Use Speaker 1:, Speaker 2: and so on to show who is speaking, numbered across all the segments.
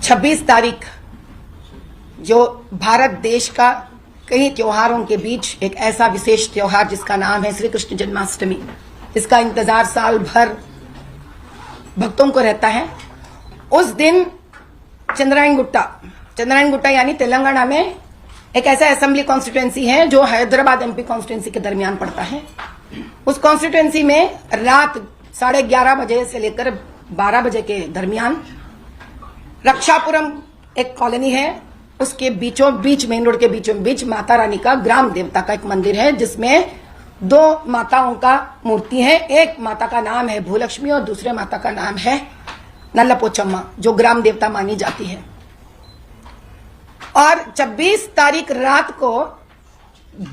Speaker 1: 26 तारीख जो भारत देश का कई त्योहारों के बीच एक ऐसा विशेष त्योहार जिसका नाम है श्री कृष्ण जन्माष्टमी, इसका इंतजार साल भर भक्तों को रहता है। उस दिन चंद्रायण गुट्टा यानी तेलंगाना में एक ऐसा असेंबली कॉन्स्टिट्यूएंसी है जो हैदराबाद एमपी कॉन्स्टिट्यूएंसी के दरमियान पड़ता है। उस कॉन्स्टिट्यूएंसी में रात 11:30 बजे से लेकर 12 बजे के दरमियान रक्षापुरम एक कॉलोनी है, उसके बीचों बीच मेन रोड के बीचों बीच माता रानी का ग्राम देवता का एक मंदिर है जिसमें 2 माताओं का मूर्ति है। एक माता का नाम है भूलक्ष्मी और दूसरे माता का नाम है नल्लपोचम्मा जो ग्राम देवता मानी जाती है। और 26 तारीख रात को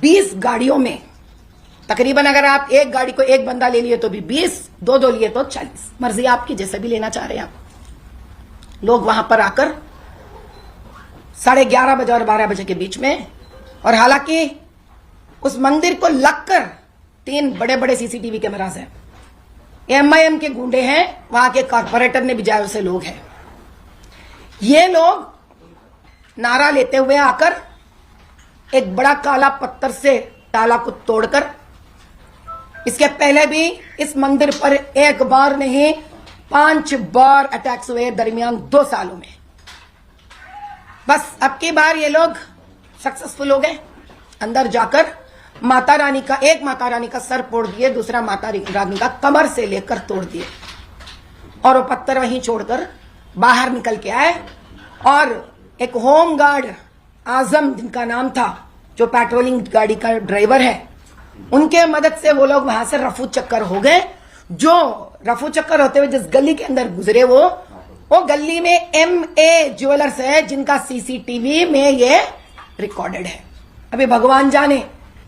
Speaker 1: 20 गाड़ियों में तकरीबन अगर आप एक गाड़ी को एक बंदा ले लिए तो भी 20, 2 लिए तो 40, मर्जी आपकी जैसे भी लेना चाह रहे हैं आप। लोग वहां पर आकर 11:30 बजे और 12 बजे के बीच में, और हालांकि उस मंदिर को लगकर 3 बड़े बड़े सीसीटीवी कैमरास हैं। एमआईएम के गुंडे हैं, वहां के कॉर्पोरेटर ने भिजाए से लोग हैं। ये लोग नारा लेते हुए आकर एक बड़ा काला पत्थर से ताला को तोड़कर, इसके पहले भी इस मंदिर पर एक बार नहीं 5 बार अटैक्स हुए दरमियान 2 सालों में। बस अब की बार ये लोग सक्सेसफुल हो गए। अंदर जाकर एक माता रानी का सर फोड़ दिए, दूसरा माता रानी का कमर से लेकर तोड़ दिए और वो पत्थर वहीं छोड़कर बाहर निकल के आए। और एक होम गार्ड आजम जिनका नाम था, जो पेट्रोलिंग गाड़ी का ड्राइवर है, उनके मदद से वो लोग वहां से रफू चक्कर हो गए। जो रफू चक्कर होते हुए जिस गली के अंदर गुजरे वो गली में MA ज्वेलर्स है जिनका सीसीटीवी में ये रिकॉर्डेड है। अभी भगवान जाने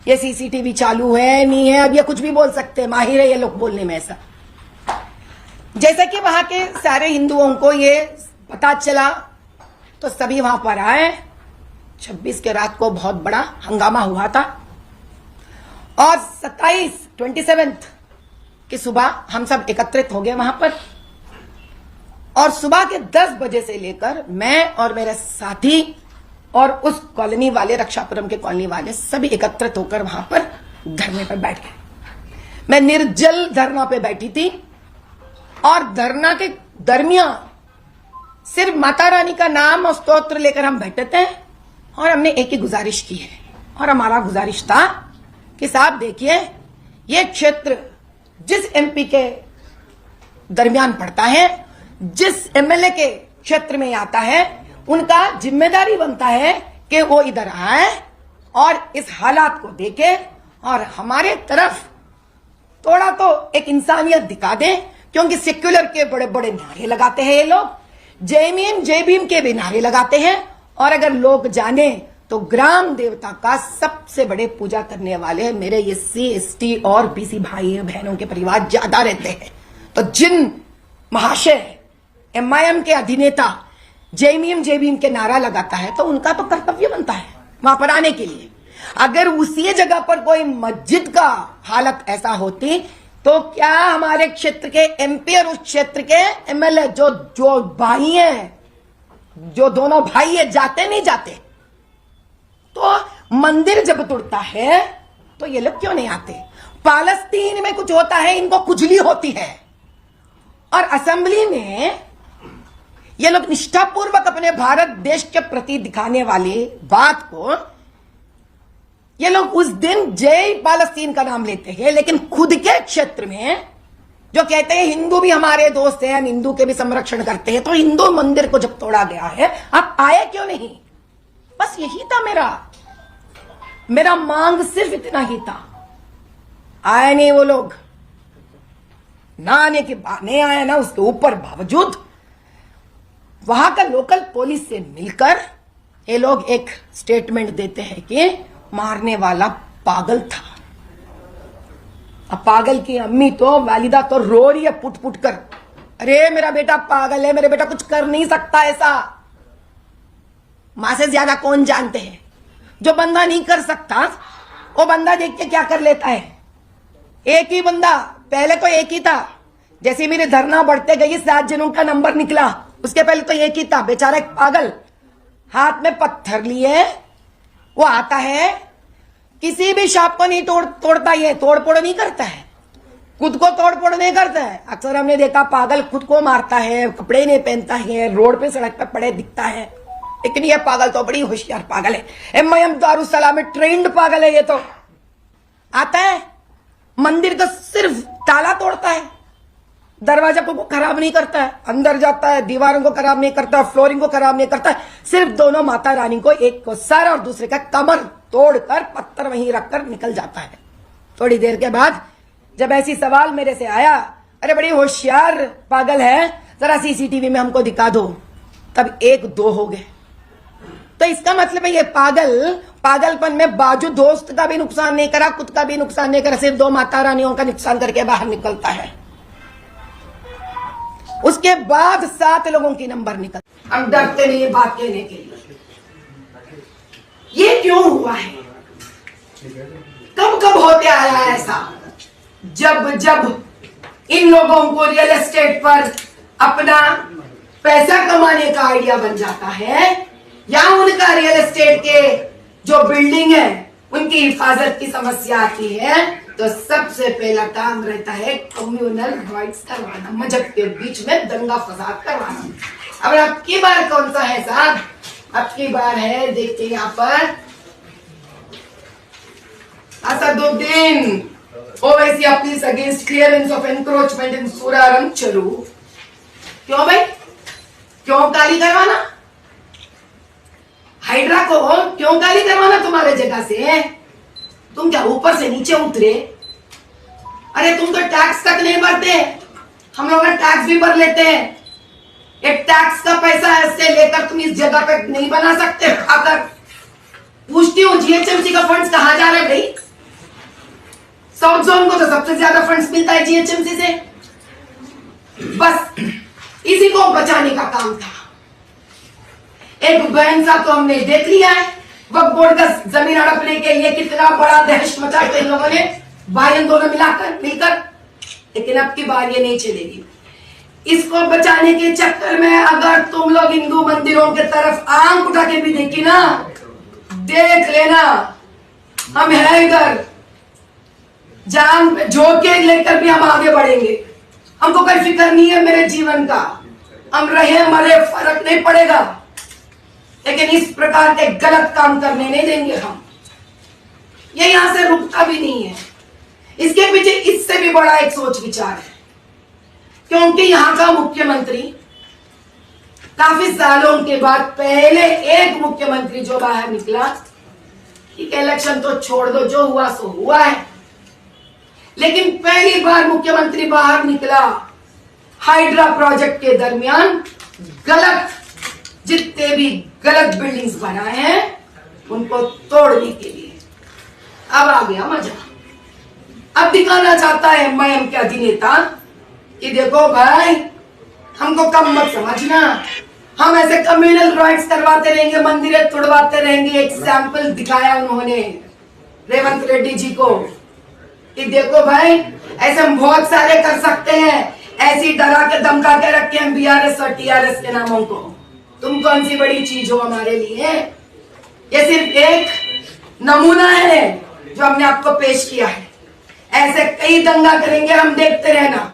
Speaker 1: ये सीसीटीवी चालू है नहीं है, अब ये कुछ भी बोल सकते हैं, माहिर है ये लोग बोलने में। ऐसा जैसे कि वहां के सारे हिंदुओं को ये पता चला तो सभी वहां पर आए। 26 के रात को बहुत बड़ा हंगामा हुआ था और 27 की सुबह हम सब एकत्रित हो गए वहां पर। और सुबह के 10 बजे से लेकर मैं और मेरे साथी और उस कॉलोनी वाले, रक्षापुरम के कॉलोनी वाले सभी एकत्रित होकर वहां पर धरने पर बैठ गए। मैं निर्जल धरना पे बैठी थी और धरना के दरमियान सिर्फ माता रानी का नाम और स्तोत्र लेकर हम बैठे थे और हमने एक ही गुजारिश की है। और हमारा गुजारिश था कि साहब देखिए, ये क्षेत्र जिस MP के दरमियान पड़ता है, जिस MLA के क्षेत्र में आता है, उनका जिम्मेदारी बनता है कि वो इधर आए और इस हालात को देखे और हमारे तरफ थोड़ा तो एक इंसानियत दिखा दे। क्योंकि सेक्युलर के बड़े बड़े नारे लगाते हैं ये लोग, जय भीम के भी नारे लगाते हैं, और अगर लोग जाने तो ग्राम देवता का सबसे बड़े पूजा करने वाले मेरे ये SC ST और BC भाई बहनों के परिवार ज्यादा रहते हैं। तो जिन महाशय MIM के अधिनेता जय भीम के नारा लगाता है तो उनका तो कर्तव्य बनता है वहां पर आने के लिए। अगर उसी जगह पर कोई मस्जिद का हालत ऐसा होती तो क्या हमारे क्षेत्र के MP और उस क्षेत्र के MLA जो भाई हैं, जो दोनों भाई है, जाते नहीं जाते? तो मंदिर जब टूटता है तो ये लोग क्यों नहीं आते? पालस्तीन में कुछ होता है, इनको खुजली होती है। और असेंबली में ये लोग निष्ठापूर्वक अपने भारत देश के प्रति दिखाने वाली बात को ये लोग उस दिन जय पालस्तीन का नाम लेते हैं, लेकिन खुद के क्षेत्र में जो कहते हैं हिंदू भी हमारे दोस्त हैं, हम हिंदू के भी संरक्षण करते हैं, तो हिंदू मंदिर को जब तोड़ा गया है आप आए क्यों नहीं? बस यही था मेरा मांग, सिर्फ इतना ही था। आए नहीं वो लोग, ना आने के बाद नहीं आया ना, उसके ऊपर बावजूद वहां का लोकल पुलिस से मिलकर ये लोग एक स्टेटमेंट देते हैं कि मारने वाला पागल था। अब पागल की अम्मी तो वालिदा तो रो रही है पुट पुट कर, अरे मेरा बेटा पागल है, मेरा बेटा कुछ कर नहीं सकता ऐसा। मां से ज्यादा कौन जानते हैं? जो बंदा नहीं कर सकता वो बंदा देख के क्या कर लेता है। एक ही बंदा, पहले तो एक ही था, जैसे मेरे धरना बढ़ते गई 7 जनों का नंबर निकला, उसके पहले तो एक ही था बेचारा, एक पागल हाथ में पत्थर लिए वो आता है, किसी भी शॉप को नहीं तोड़ता, ये तोड़फोड़ नहीं करता है, खुद को तोड़फोड़ नहीं करता है। अक्सर हमने देखा पागल खुद को मारता है, कपड़े नहीं पहनता है, रोड पे सड़क पे पड़े दिखता है, लेकिन ये पागल तो बड़ी होशियार पागल है। MIM दारुसलाम में ट्रेंड पागल है। ये तो आता है मंदिर का सिर्फ ताला तोड़ता है, दरवाजा को खराब नहीं करता है, अंदर जाता है, दीवारों को खराब नहीं करता, फ्लोरिंग को खराब नहीं करता है, सिर्फ दोनों माता रानी को, एक को सर और दूसरे का कमर तोड़कर पत्थर वहीं रखकर निकल जाता है। थोड़ी देर के बाद जब ऐसी सवाल मेरे से आया, अरे बड़ी होशियार पागल है, जरा CCTV में हमको दिखा दो, तब 1-2 हो गए। तो इसका मतलब है ये पागलपन में बाजू दोस्त का भी नुकसान नहीं करा, खुद का भी नुकसान नहीं करा, सिर्फ 2 माता रानियों का नुकसान करके बाहर निकलता है। उसके बाद 7 लोगों की नंबर निकल। हम डरते नहीं बात कहने के लिए। ये क्यों हुआ है? कब कब होते आया है ऐसा? जब इन लोगों को रियल एस्टेट पर अपना पैसा कमाने का आइडिया बन जाता है, या उनका रियल एस्टेट के जो बिल्डिंग है उनकी हिफाजत की समस्या आती है, तो सबसे पहला काम रहता है कम्युनल राइट्स करवाना, मजहब के बीच में दंगा फसाद करवाना। अब आपकी बार कौन सा है साहब? आपकी बार है, देखते यहाँ पर Asaduddin Owaisi appeals against clearance of encroachment in सूरारंग चलू। क्यों भाई, क्यों गाली करवाना? हाइड्रा को क्यों गाली करवाना तुम्हारे जगह से? तुम क्या ऊपर से नीचे उतरे? अरे तुम तो टैक्स तक नहीं भरते, हम लोग टैक्स भी भर लेते हैं। एक टैक्स का पैसा ऐसे लेकर तुम इस जगह पे नहीं बना सकते? खाकर पूछती हूँ GHMC का फंड्स कहाँ जा रहे हैं भाई? साउथ जोन को तो सबसे ज्यादा फंड्स मिलता है GHMC से। बस इसी को बचाने का काम था। एक बहन सा तो हमने देख लिया है, वक्फ बोर्ड का जमीन हड़पने के लिए कितना बड़ा दहशत मचाया इन लोगों ने, भाई दोनों मिलकर, लेकिन अब की बार ये नहीं चलेगी। इसको बचाने के चक्कर में अगर तुम लोग हिंदू मंदिरों की तरफ आंख उठा के भी देखी ना, देख लेना हम है इधर, जान झोंके लेकर भी हम आगे बढ़ेंगे। हमको कोई फिक्र नहीं है मेरे जीवन का, हम रहे मरे फर्क नहीं पड़ेगा, लेकिन इस प्रकार के गलत काम करने नहीं देंगे हम। ये यहां से रुकता भी नहीं है। इसके पीछे इससे भी बड़ा एक सोच विचार है, क्योंकि यहाँ का मुख्यमंत्री काफी सालों के बाद पहले एक मुख्यमंत्री जो बाहर निकला, ठीक इलेक्शन तो छोड़ दो, जो हुआ सो हुआ है, लेकिन पहली बार मुख्यमंत्री बाहर निकला हाइड्रा प्रोजेक्ट के दरमियान गलत, जितने भी गलत बिल्डिंग्स बनाए हैं उनको तोड़ने के लिए। अब आ गया मजा। अब दिखाना चाहता है MIM के अधिनेता कि देखो भाई, हमको कम मत समझना, हम ऐसे कम्युनल राइट्स करवाते रहेंगे, मंदिरें तोड़वाते रहेंगे। एक सैंपल दिखाया उन्होंने रेवंत रेड्डी जी को कि देखो भाई, ऐसे हम बहुत सारे कर सकते हैं, ऐसी डरा के धमका के रखे हैं BRS और TRS के नामों को। तुम कौन सी बड़ी चीज हो हमारे लिए? ये सिर्फ एक नमूना है जो हमने आपको पेश किया है। ऐसे कई दंगा करेंगे हम, देखते रहना।